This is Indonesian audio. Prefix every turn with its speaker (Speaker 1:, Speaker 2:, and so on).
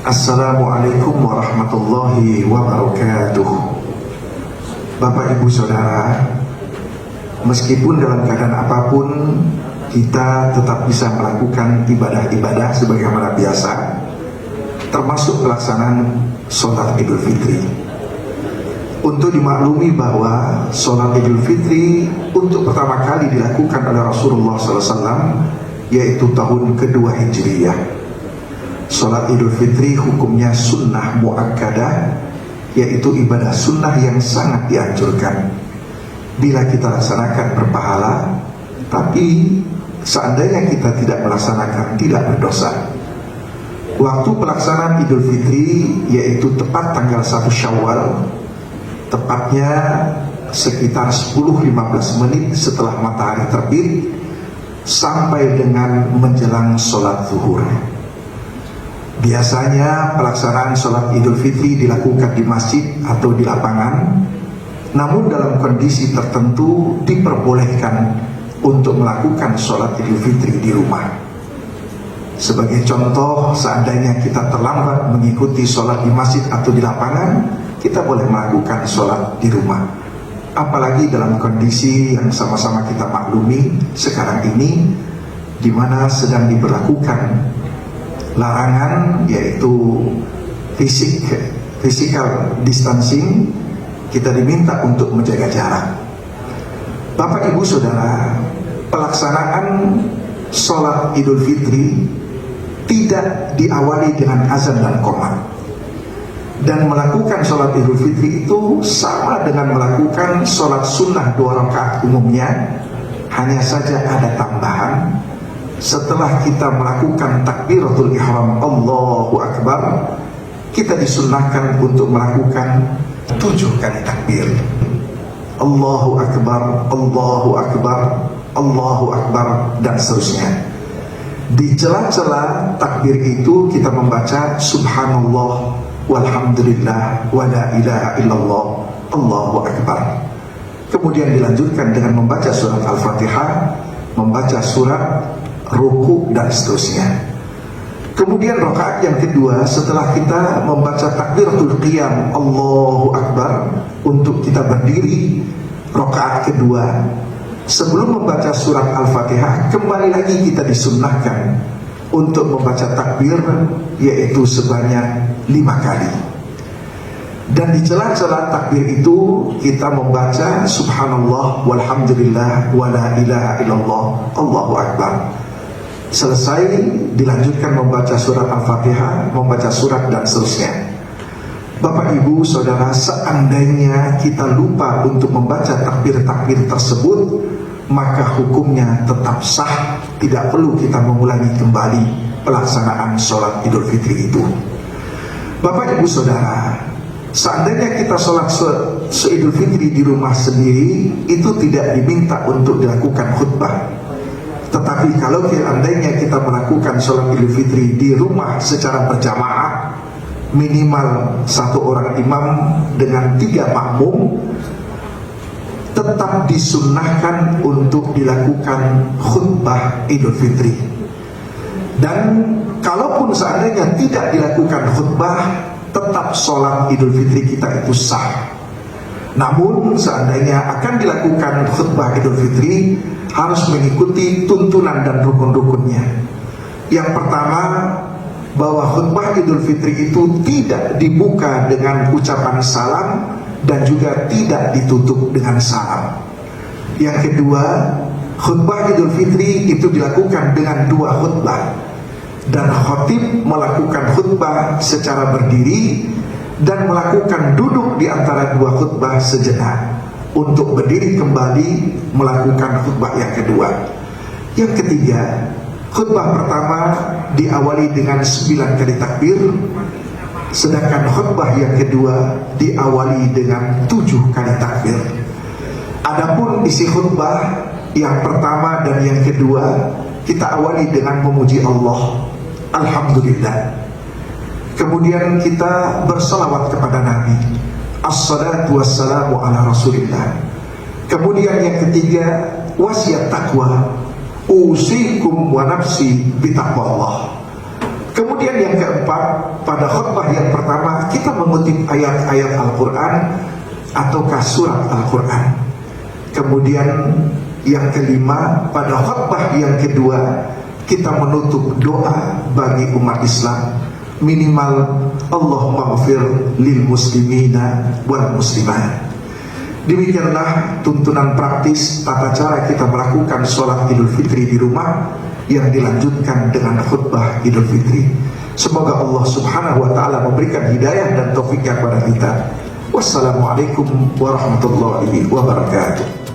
Speaker 1: Assalamualaikum warahmatullahi wabarakatuh. Bapak Ibu Saudara, meskipun dalam keadaan apapun kita tetap bisa melakukan ibadah-ibadah sebagaimana biasa, termasuk pelaksanaan sholat Idul Fitri. Untuk dimaklumi bahwa sholat Idul Fitri untuk pertama kali dilakukan oleh Rasulullah SAW, yaitu tahun kedua Hijriyah. Sholat Idul Fitri hukumnya sunnah muakkadah, yaitu ibadah sunnah yang sangat dianjurkan. Bila kita laksanakan berpahala, tapi seandainya kita tidak melaksanakan tidak berdosa. Waktu pelaksanaan Idul Fitri yaitu tepat tanggal 1 Syawal, tepatnya sekitar 10-15 menit setelah matahari terbit sampai dengan menjelang sholat zuhur. Biasanya pelaksanaan sholat Idul Fitri dilakukan di masjid atau di lapangan, namun dalam kondisi tertentu diperbolehkan untuk melakukan sholat Idul Fitri di rumah. Sebagai contoh, seandainya kita terlambat mengikuti sholat di masjid atau di lapangan, kita boleh melakukan sholat di rumah. Apalagi dalam kondisi yang sama-sama kita maklumi sekarang ini, di mana sedang diberlakukan larangan, yaitu physical distancing. Kita diminta untuk menjaga jarak. Bapak Ibu Saudara, pelaksanaan sholat Idul Fitri tidak diawali dengan azan dan qomat. Dan melakukan sholat Idul Fitri itu sama dengan melakukan sholat sunnah 2 rakaat umumnya, hanya saja ada tambahan. Setelah kita melakukan takbiratul ihram Allahu Akbar, kita disunnahkan untuk melakukan 7 kali takbir. Allahu Akbar, Allahu Akbar, Allahu Akbar, dan seterusnya. Di celah-celah takbir itu kita membaca Subhanallah walhamdulillah wa la ilaha illallah Allahu Akbar. Kemudian dilanjutkan dengan membaca surat Al-Fatihah, membaca surat, ruku, dan seterusnya. Kemudian rakaat yang kedua, setelah kita membaca takbiratul qiyam Allahu Akbar, untuk kita berdiri rakaat kedua, sebelum membaca surat Al-Fatihah, kembali lagi kita disunnahkan untuk membaca takbir, yaitu sebanyak 5 kali. Dan di celah-celah takbir itu kita membaca Subhanallah walhamdulillah wa la ilaha illallah Allahu Akbar. Selesai, dilanjutkan membaca surat Al-Fatihah, membaca surat, dan seterusnya. Bapak Ibu Saudara, seandainya kita lupa untuk membaca takbir-takbir tersebut, maka hukumnya tetap sah, tidak perlu kita mengulangi kembali pelaksanaan sholat Idul Fitri itu. Bapak Ibu Saudara, seandainya kita sholat Idul Fitri di rumah sendiri, itu tidak diminta untuk dilakukan khutbah. Tetapi kalau seandainya kita melakukan sholat Idul Fitri di rumah secara berjamaah, minimal 1 orang imam dengan 3 makmum, tetap disunnahkan untuk dilakukan khutbah Idul Fitri. Dan kalaupun seandainya tidak dilakukan khutbah, tetap sholat Idul Fitri kita itu sah. Namun seandainya akan dilakukan khutbah Idul Fitri, harus mengikuti tuntunan dan rukun-rukunnya. Yang pertama, bahwa khutbah Idul Fitri itu tidak dibuka dengan ucapan salam dan juga tidak ditutup dengan salam. Yang kedua, khutbah Idul Fitri itu dilakukan dengan 2 khutbah, dan khatib melakukan khutbah secara berdiri dan melakukan duduk di antara 2 khutbah sejenak untuk berdiri kembali melakukan khutbah yang kedua. Yang ketiga, khutbah pertama diawali dengan 9 kali takbir, sedangkan khutbah yang kedua diawali dengan 7 kali takbir. Adapun isi khutbah yang pertama dan yang kedua, kita awali dengan memuji Allah, alhamdulillah. Kemudian kita bersalawat kepada Nabi, assalatu wassalamu ala rasulillah. Kemudian yang ketiga, wasiat takwa, usikum wa nafsi bitaqwallah. Kemudian yang keempat, pada khutbah yang pertama kita mengutip ayat-ayat Al-Quran ataukah surat Al-Quran. Kemudian yang kelima, pada khutbah yang kedua kita menutup doa bagi umat Islam, minimal Allahumma ghafir lil muslimina wal muslimat. Demikianlah tuntunan praktis tata cara kita melakukan sholat Idul Fitri di rumah yang dilanjutkan dengan khutbah Idul Fitri. Semoga Allah Subhanahu wa ta'ala memberikan hidayah dan taufiknya kepada kita. Wassalamualaikum warahmatullahi wabarakatuh.